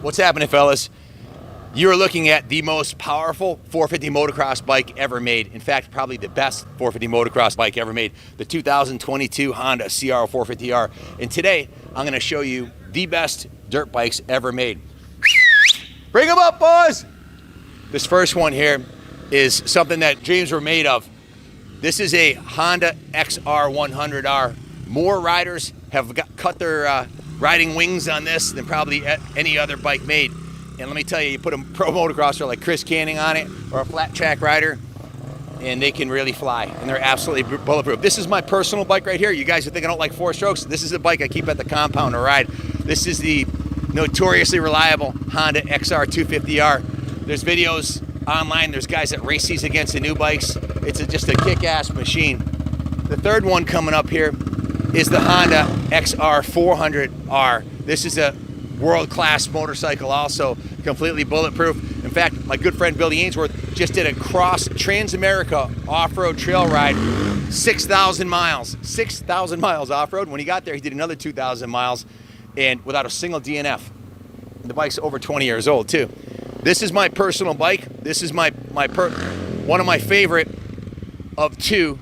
What's happening, fellas? You're looking at the most powerful 450 motocross bike ever made. In fact, probably the best 450 motocross bike ever made, the 2022 Honda CR450R. And today, I'm gonna show you the best dirt bikes ever made. Bring them up, boys! This first one here is something that dreams were made of. This is a Honda XR100R. More riders have cut their riding wings on this than probably any other bike made. And let me tell you, you put a pro motocrosser like Chris Canning on it, or a flat track rider, and they can really fly, and they're absolutely bulletproof. This is my personal bike right here. You guys who think I don't like four strokes, this is the bike I keep at the compound to ride. This is the notoriously reliable Honda XR250R. There's videos online. There's guys that race these against the new bikes. It's just a kick-ass machine. The third one coming up here is the Honda XR400R. This is a world-class motorcycle, also completely bulletproof. In fact, my good friend Billy Ainsworth just did a cross Trans-America off-road trail ride, 6,000 miles. 6,000 miles off-road. When he got there, he did another 2,000 miles, and without a single DNF. The bike's over 20 years old, too. This is my personal bike. This is one of my favorite of two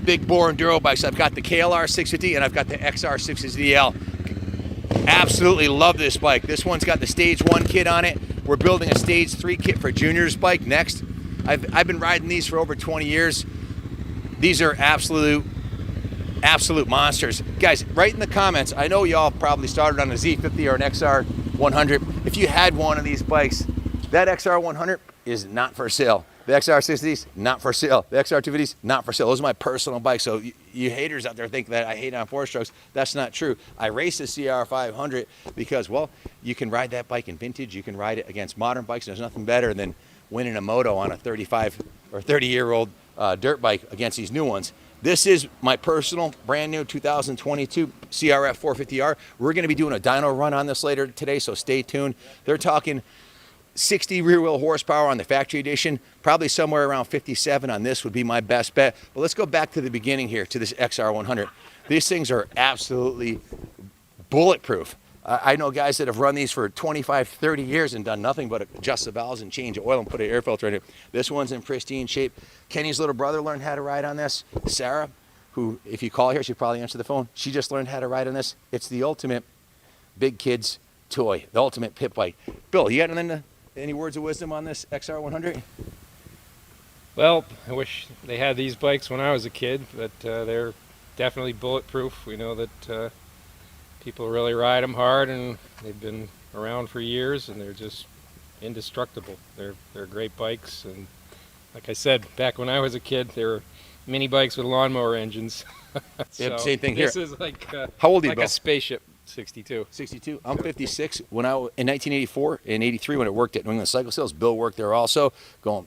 big bore enduro bikes. I've got the KLR 650 and I've got the XR 650L. Absolutely love this bike. This one's got the stage 1 kit on it. We're building a stage 3 kit for Junior's bike next. I've been riding these for over 20 years. These are absolute monsters. Guys, write in the comments. I know y'all probably started on a Z50 or an XR 100. If you had one of these bikes, that XR 100 is not for sale. The XR 60s, not for sale. The XR 250s, not for sale. Those are my personal bikes. So you haters out there think that I hate on four strokes. That's not true. I race the CR 500 because, well, you can ride that bike in vintage. You can ride it against modern bikes. There's nothing better than winning a moto on a 35 or 30-year-old dirt bike against these new ones. This is my personal brand new 2022 CRF 450R. We're going to be doing a dyno run on this later today, so stay tuned. They're talking 60 rear wheel horsepower on the factory edition, probably somewhere around 57 on this would be my best bet. But let's go back to the beginning here, to this XR100. These things are absolutely bulletproof. I know guys that have run these for 25, 30 years and done nothing but adjust the valves and change oil and put an air filter in it. This one's in pristine shape. Kenny's little brother learned how to ride on this. Sarah, who, if you call her, she'll probably answer the phone. She just learned how to ride on this. It's the ultimate big kids toy, the ultimate pit bike. Bill, you got any words of wisdom on this XR100? Well, I wish they had these bikes when I was a kid, but they're definitely bulletproof. We know that people really ride them hard, and they've been around for years, and they're just indestructible. They're great bikes, and like I said, back when I was a kid, they were mini bikes with lawnmower engines. So yep, same thing here. This is like how old are you, like Bill? a spaceship. 62. 62. I'm 56. In 1984 and 83, when I worked at New England Cycle Sales, Bill worked there also, going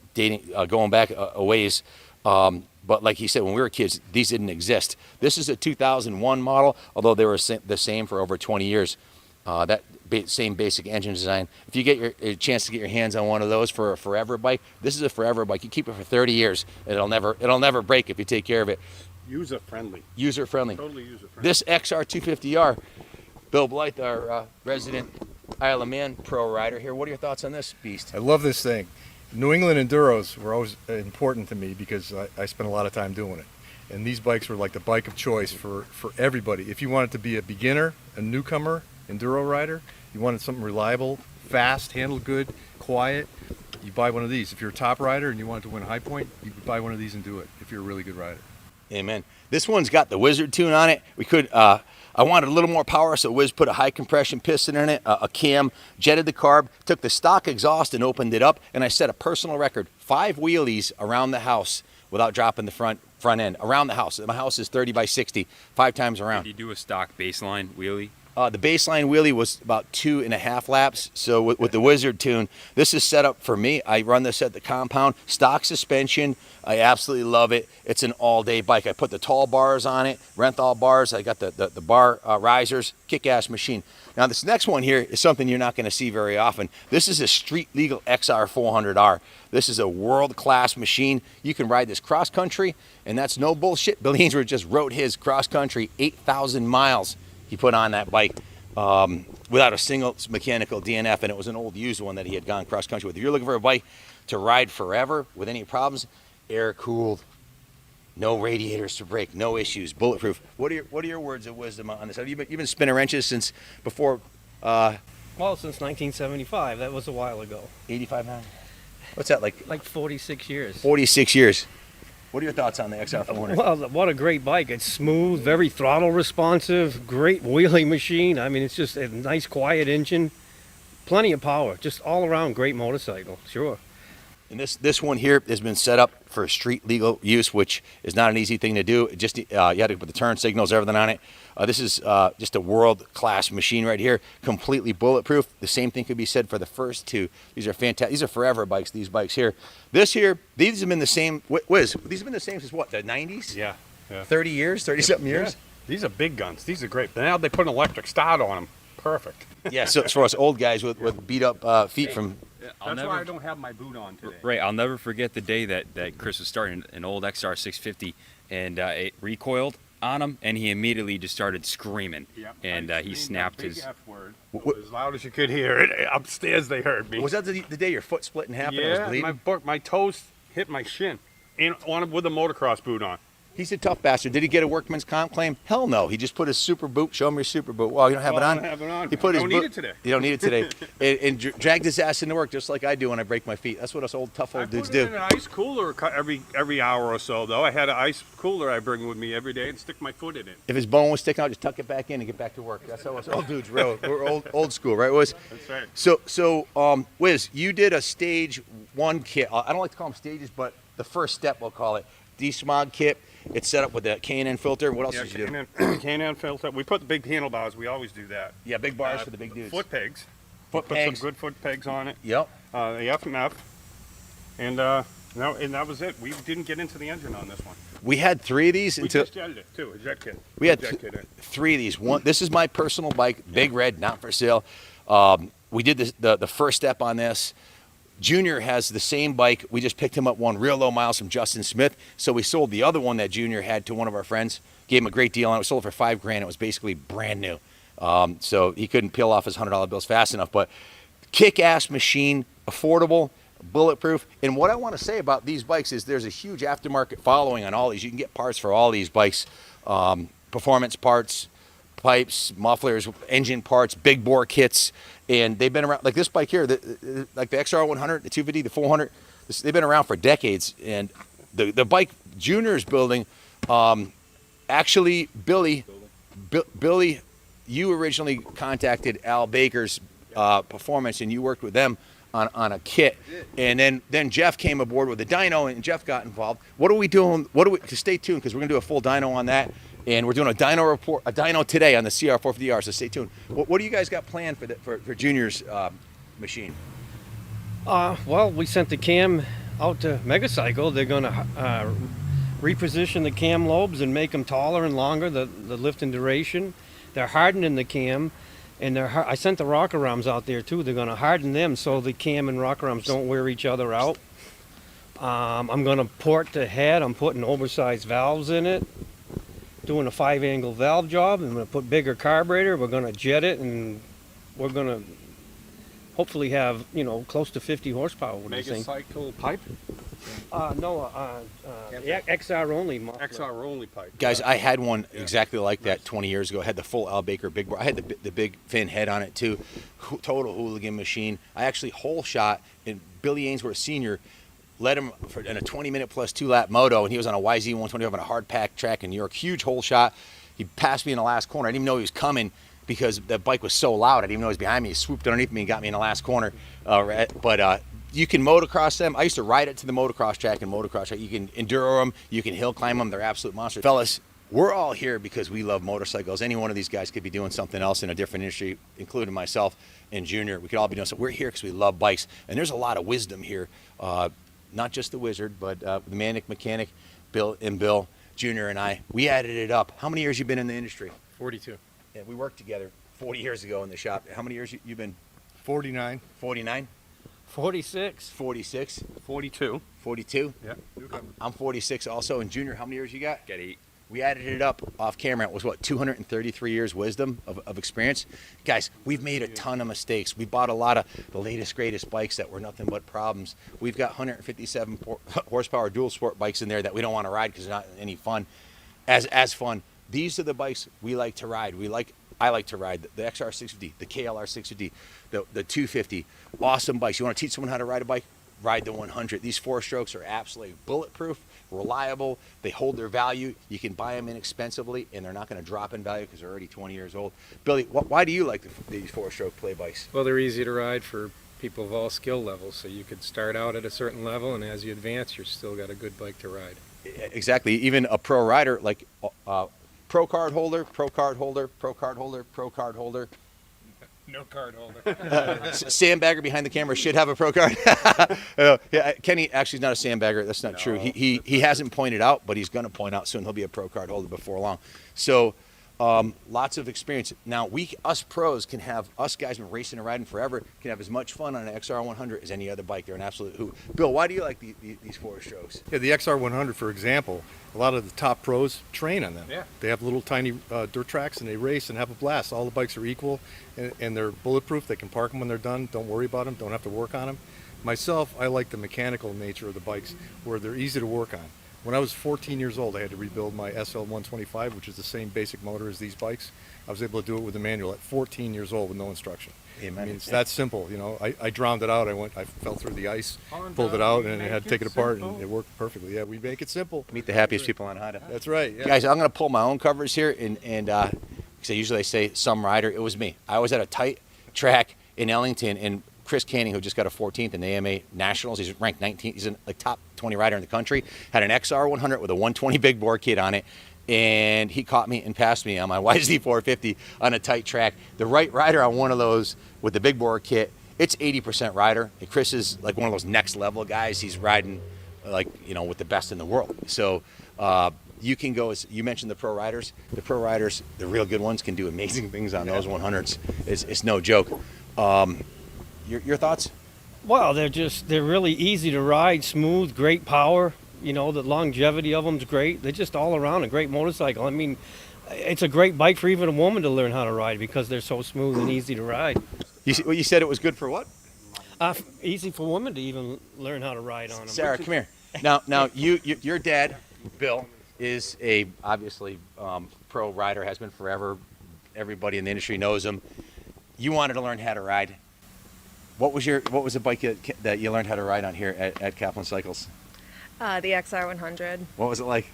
back a ways. But like he said, when we were kids, these didn't exist. This is a 2001 model, although they were the same for over 20 years. That same basic engine design. If you get a chance to get your hands on one of those for a forever bike, this is a forever bike. You keep it for 30 years, and it'll never break if you take care of it. User friendly. User friendly. Totally user friendly. This XR250R. Bill Blythe, our resident Isle of Man pro rider here. What are your thoughts on this beast? I love this thing. New England enduros were always important to me because I spent a lot of time doing it. And these bikes were like the bike of choice for everybody. If you wanted to be a beginner, a newcomer, enduro rider, you wanted something reliable, fast, handle good, quiet, you buy one of these. If you're a top rider and you wanted to win a high point, you could buy one of these and do it if you're a really good rider. Amen. This one's got the Wizard tune on it. I wanted a little more power, so Wiz put a high compression piston in it, a cam, jetted the carb, took the stock exhaust and opened it up, and I set a personal record, 5 wheelies around the house without dropping the front end, around the house. My house is 30 by 60, 5 times around. Did you do a stock baseline wheelie? The baseline wheelie was about 2.5 laps. So with the Wizard tune, this is set up for me. I run this at the compound, stock suspension. I absolutely love it. It's an all-day bike. I put the tall bars on it, Renthal bars. I got the bar risers, kick-ass machine. Now this next one here is something you're not going to see very often. This is a street-legal XR400R. This is a world-class machine. You can ride this cross-country, and that's no bullshit. Bill Ainsworth just wrote his cross-country 8,000 miles he put on that bike. without a single mechanical DNF, and it was an old used one that he had gone cross country with. If you're looking for a bike to ride forever with any problems, air cooled, no radiators to break, no issues, bulletproof. What are your words of wisdom on this? You've been spinning wrenches since before Well, since 1975. That was a while ago. 85 now? What's that like? Like 46 years. 46 years. What are your thoughts on the XR400? Well, what a great bike. It's smooth, very throttle responsive, great wheeling machine. I mean, it's just a nice, quiet engine. Plenty of power. Just all around great motorcycle, sure. And this one here has been set up for street legal use, which is not an easy thing to do. It just you had to put the turn signals, everything on it. This is just a world-class machine right here, completely bulletproof. The same thing could be said for the first two. These are fantastic. These are forever bikes. These bikes here. These have been the same. Wiz, these have been the same since what? The 90s? Yeah. 30 years, 30-something years. Yeah. These are big guns. These are great. But now they put an electric start on them. Perfect. Yeah. So it's for us old guys with beat up feet from. That's why I don't have my boot on today. Right, I'll never forget the day that Chris was starting an old XR 650, and it recoiled on him, and he immediately just started screaming, Yep. and he snapped his. F word. As loud as you could hear it. Upstairs they heard me. Was that the day your foot split in half and it was Yeah, bleeding? my toes hit my shin, and with a motocross boot on. He's a tough bastard. Did he get a workman's comp claim? Hell no. He just put his super boot. Show him your super boot. Well, you don't have it I on. don't have it on. He put I his don't boot. need it today. You don't need it today. and dragged his ass into work just like I do when I break my feet. That's what us tough I old dudes put it do. in an ice cooler every hour or so, though. I had an ice cooler I bring with me every day and stick my foot in it. If his bone was sticking out, just tuck it back in and get back to work. That's how us old dudes roll. We're old school, right, Wiz? That's right. So, Wiz, you did a stage 1 kit. I don't like to call them stages, but the first step, we'll call it. Desmog kit. It's set up with a K&N filter. What else did you do? K&N filter. We put the big handlebars. We always do that. Yeah, big bars for the big dudes. Foot pegs. Foot Put pegs. some good foot pegs on it. Yep. The F and F. And that was it. We didn't get into the engine on this one. We had 3 of these We until just jetted it too. A jet kit. we had jet kit in. 3 of these. One. This is my personal bike, Big Red, not for sale. We did the first step on this. Junior has the same bike. We just picked him up one real low miles from Justin Smith. So we sold the other one that Junior had to one of our friends. Gave him a great deal on it. We sold it for $5,000. It was basically brand new. So he couldn't peel off his $100 bills fast enough. But kick-ass machine, affordable, bulletproof. And what I want to say about these bikes is there's a huge aftermarket following on all these. You can get parts for all these bikes, performance parts, pipes, mufflers, engine parts, big bore kits, and they've been around. Like this bike here, like the XR 100, the 250, the 400. They've been around for decades. And the bike Junior's building, actually, Billy, you originally contacted Al Baker's Performance, and you worked with them on a kit, and then Jeff came aboard with the dyno, and Jeff got involved. What are we doing? To stay tuned, because we're gonna do a full dyno on that. And we're doing a dyno today on the CR450R, so stay tuned. What do you guys got planned for Junior's machine? Well, we sent the cam out to Megacycle. They're going to reposition the cam lobes and make them taller and longer, the lift and duration. They're hardening the cam, and I sent the rocker arms out there too. They're going to harden them so the cam and rocker arms don't wear each other out. I'm going to port the head. I'm putting oversized valves in it. Doing a 5-angle valve job. I'm going to put bigger carburetor. We're going to jet it, and we're going to hopefully have close to 50 horsepower with this thing. Megacycle pipe. No, XR only. Muffler. XR only pipe. Guys, I had one exactly like that 20 years ago. I had the full Al Baker big bar. I had the big fin head on it too. Total hooligan machine. I actually hole shot, and Billy Ainsworth Sr. led him in a 20-minute plus 2-lap moto, and he was on a YZ125 on a hard pack track in New York. Huge hole shot. He passed me in the last corner. I didn't even know he was coming because the bike was so loud. I didn't even know he was behind me. He swooped underneath me and got me in the last corner. But you can motocross them. I used to ride it to the motocross track and motocross track. You can enduro them. You can hill climb them. They're absolute monsters. Fellas, we're all here because we love motorcycles. Any one of these guys could be doing something else in a different industry, including myself and Junior. We could all be doing something. We're here because we love bikes. And there's a lot of wisdom here. Not just the wizard, but the Manic Mechanic, Bill, Junior, and I. We added it up. How many years you been in the industry? 42. Yeah, we worked together 40 years ago in the shop. How many years you been? 49. 49? 46. 46? 42. 42? Yeah. I'm 46 also. And Junior, how many years you got? Got 8. We added it up off camera. It was what, 233 years wisdom of experience. Guys, we've made a ton of mistakes. We bought a lot of the latest, greatest bikes that were nothing but problems. We've got 157 horsepower dual sport bikes in there that we don't want to ride because they're not any fun. As fun. These are the bikes we like to ride. I like to ride the XR 650, the KLR 650, the 250. Awesome bikes. You want to teach someone how to ride a bike? Ride the 100. These 4-strokes are absolutely bulletproof, reliable. They hold their value. You can buy them inexpensively, and they're not going to drop in value because they're already 20 years old. Billy, why do you like these 4-stroke play bikes? Well, they're easy to ride for people of all skill levels. So you could start out at a certain level, and as you advance, you're still got a good bike to ride. Exactly. Even a pro rider, like pro card holder, pro card holder, pro card holder, pro card holder. No card holder. Sandbagger behind the camera should have a pro card. Yeah, Kenny actually is not a sandbagger. That's not true. He hasn't pointed out, but he's going to point out soon. He'll be a pro card holder before long. So lots of experience. Now us pros can have, us guys been racing and riding forever, can have as much fun on an XR 100 as any other bike. They're an absolute hoot. Bill, why do you like these 4-strokes? Yeah, the XR 100, for example, a lot of the top pros train on them. Yeah. They have little tiny dirt tracks and they race and have a blast. All the bikes are equal and they're bulletproof. They can park them when they're done. Don't worry about them. Don't have to work on them. Myself, I like the mechanical nature of the bikes where they're easy to work on. When I was 14 years old, I had to rebuild my SL 125, which is the same basic motor as these bikes. I was able to do it with a manual at 14 years old with no instruction. Amen. I mean, it's that simple. You know, I drowned it out. I fell through the ice, pulled it out, and I had to take it apart, and it worked perfectly. Yeah, we make it simple. Meet the happiest people on Honda. That's right. Yeah. Guys, I'm going to pull my own covers here, and because I usually say some rider. It was me. I was at a tight track in Ellington, and Chris Canning, who just got a 14th in the AMA Nationals, he's ranked 19th. He's a top 20 rider in the country. Had an XR 100 with a 120 big bore kit on it, and he caught me and passed me on my YZ 450 on a tight track. The right rider on one of those with the big bore kit, it's 80% rider. And Chris is like one of those next level guys. He's riding like, with the best in the world. So you can go, as you mentioned, the pro riders. The pro riders, the real good ones, can do amazing things on those 100s. It's no joke. Your thoughts? Well, they're really easy to ride, smooth, great power. The longevity of them's great. They're just all around a great motorcycle. I mean, it's a great bike for even a woman to learn how to ride because they're so smooth and easy to ride. You said it was good for what? Easy for women to even learn how to ride on them. Sarah, come here. Now, your dad, Bill, is obviously pro rider, has been forever. Everybody in the industry knows him. You wanted to learn how to ride. What was the bike that you learned how to ride on here at Kaplan Cycles? The XR 100. What was it like?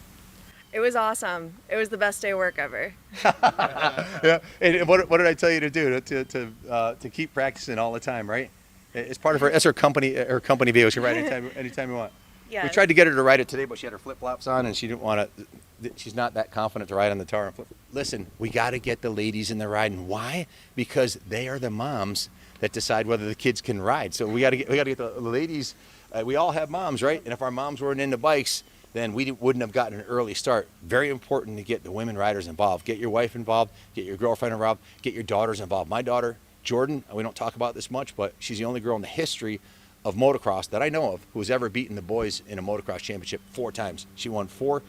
It was awesome. It was the best day of work ever. Yeah. And what did I tell you to do? To keep practicing all the time, right? It's part of her company vehicle. She can ride anytime you want. Yeah. We tried to get her to ride it today, but she had her flip flops on, and she didn't want to. She's not that confident to ride on the tar and flip. Listen, we got to get the ladies in the riding. Why? Because they are the moms that decide whether the kids can ride. So we got to get the ladies. We all have moms, right? And if our moms weren't into bikes, then we wouldn't have gotten an early start. Very important to get the women riders involved. Get your wife involved. Get your girlfriend involved. Get your daughters involved. My daughter, Jordan, we don't talk about this much, but she's the only girl in the history of motocross that I know of who has ever beaten the boys in a motocross championship 4 times. She won 4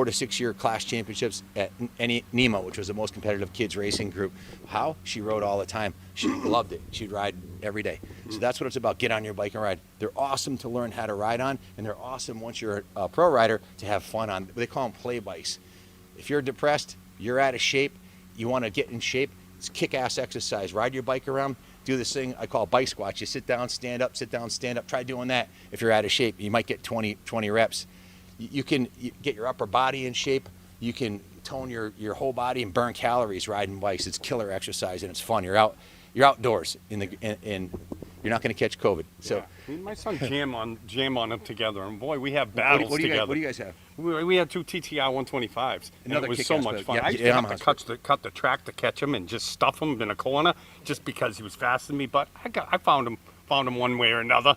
to 6 year class championships at NEMA, which was the most competitive kids racing group. How? She rode all the time. She loved it. She'd ride every day. So that's what it's about. Get on your bike and ride. They're awesome to learn how to ride on, and they're awesome once you're a pro rider to have fun on. They call them play bikes. If you're depressed, you're out of shape, you want to get in shape, it's kick-ass exercise. Ride your bike around. Do this thing I call bike squats. You sit down, stand up, sit down, stand up. Try doing that. If you're out of shape, you might get 20 reps. You can get your upper body in shape. You can tone your whole body and burn calories riding bikes. It's killer exercise and it's fun. You're outdoors and you're not going to catch COVID. So Me and my son jam on them together, and boy, we have battles together. What do you guys have? We had 2 TTR 125s, and Another it was kick-ass so much bike. fun. Yeah, I used to have Yamaha's to cut the track to catch him and just stuff him in a corner just because he was faster than me. But I found him one way or another,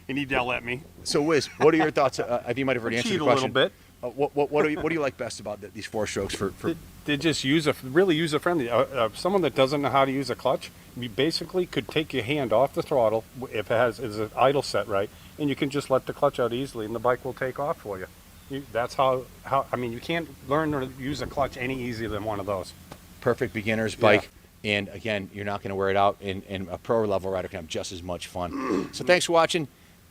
and he'd yell at me. So Wiz, what are your thoughts? You might have already answered the Cheat a question. little bit. What do you like best about these 4 strokes for? They're just really user-friendly. Someone that doesn't know how to use a clutch, you basically could take your hand off the throttle if is an idle set right, and you can just let the clutch out easily, and the bike will take off for you. That's how, I mean, you can't learn to use a clutch any easier than one of those. Perfect beginner's bike. And again, you're not going to wear it out, and a pro level rider can have just as much fun. So thanks for watching.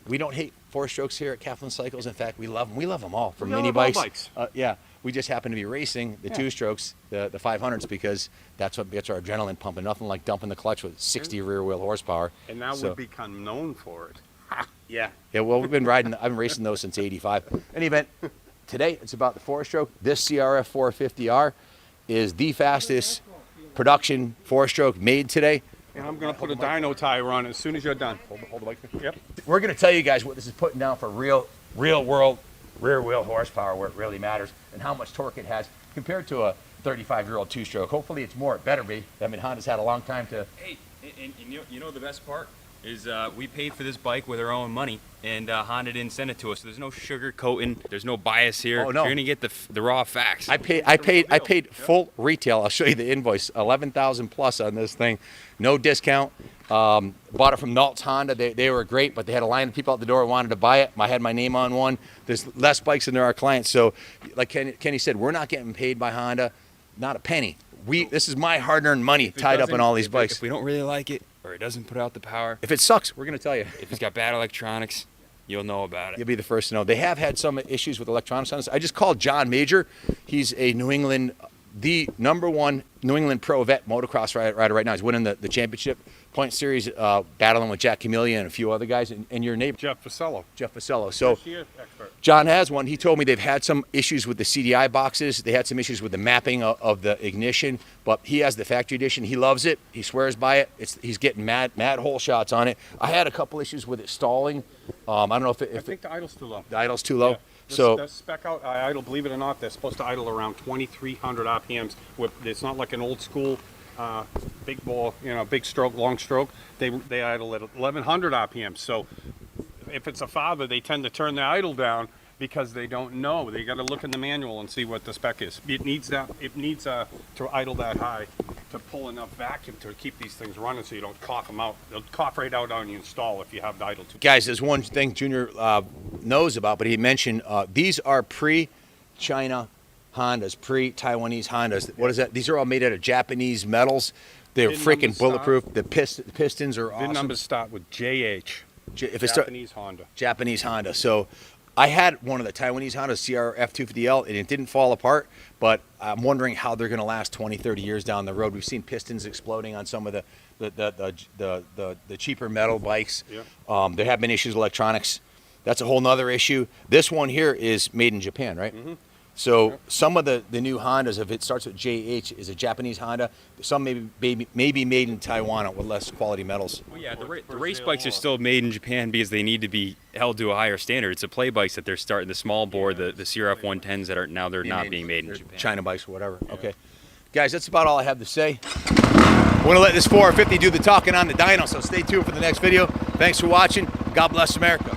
We don't hate four-strokes here at Kaplan Cycles. In fact, we love them. We love them all, from We mini love all bikes. bikes. Yeah, we just happen to be racing the two-strokes, the 500s, because that's what gets our adrenaline pumping. Nothing like dumping the clutch with 60 rear-wheel horsepower. And now So- we've become known for it. Yeah. Yeah, well, we've been riding. I've been racing those since '85. In any event, today it's about the four-stroke. This CRF 450R is the fastest production four-stroke made today. And I'm going to put a dyno tire on it as soon as you're done. Hold the bike. Yep. We're going to tell you guys what this is putting down for real world rear-wheel horsepower, where it really matters, and how much torque it has compared to a 35-year-old two-stroke. Hopefully, it's more. It better be. I mean, Honda's had a long time to. Hey, and you know the best part is we paid for this bike with our own money, and Honda didn't send it to us. So there's no sugar coating. There's no bias here. Oh, no. You're gonna get the raw facts. I paid full retail. I'll show you the invoice. 11,000 plus on this thing, no discount. Bought it from Nalt's Honda. They were great, but they had a line of people out the door who wanted to buy it. I had my name on one. There's less bikes than there are clients. So, like Kenny said, we're not getting paid by Honda, not a penny. This is my hard-earned money tied up in all these bikes. If we don't really like it, or it doesn't put out the power, If it sucks, we're going to tell you. if it's got bad electronics, you'll know about it. You'll be the first to know. They have had some issues with electronics on this. I just called John Major. He's a the #1 New England pro vet motocross rider right now. He's winning the championship point series, battling with Jack Camellia and a few other guys, and your neighbor, Jeff Facello. Jeff Facello. So She is expert. John has one. He told me they've had some issues with the CDI boxes. They had some issues with the mapping of the ignition, but he has the factory edition. He loves it. He swears by it. He's getting mad hole shots on it. I had a couple issues with it stalling. I don't know if I think the idle's too low. the idle's too low. Yeah. So The spec out idle, believe it or not, they're supposed to idle around 2,300 RPMs. It's not like an old school big ball, big stroke, long stroke. They idle at 1,100 RPMs. So if it's a father, they tend to turn the idle down because they don't know. They got to look in the manual and see what the spec is. It needs to idle that high to pull enough vacuum to keep these things running, so you don't cough them out. They'll cough right out on you install if you have the idle too. guys, there's one thing Junior knows about, but he mentioned these are pre-China Hondas, pre-Taiwanese Hondas. What is that? These are all made out of Japanese metals. They're VIN freaking numbers bulletproof. The pistons are VIN awesome. numbers start with JH. If it's Japanese Honda. Japanese Honda. So I had one of the Taiwanese Hondas, CRF 250L, and it didn't fall apart, but I'm wondering how they're going to last 20, 30 years down the road. We've seen pistons exploding on some of the cheaper metal bikes. Yeah. There have been issues with electronics. That's a whole nother issue. This one here is made in Japan, right? Mm-hmm. So some of the new Hondas, if it starts with JH, is a Japanese Honda. Some may be made in Taiwan with less quality metals. Well, yeah, the race bikes are still made in Japan because they need to be held to a higher standard. It's the play bikes that they're starting, the small bore, the CRF 110s that are now they're not being made in They're Japan. China bikes or whatever. Okay. Guys, that's about all I have to say. We're going to let this 450 do the talking on the dyno, so stay tuned for the next video. Thanks for watching. God bless America.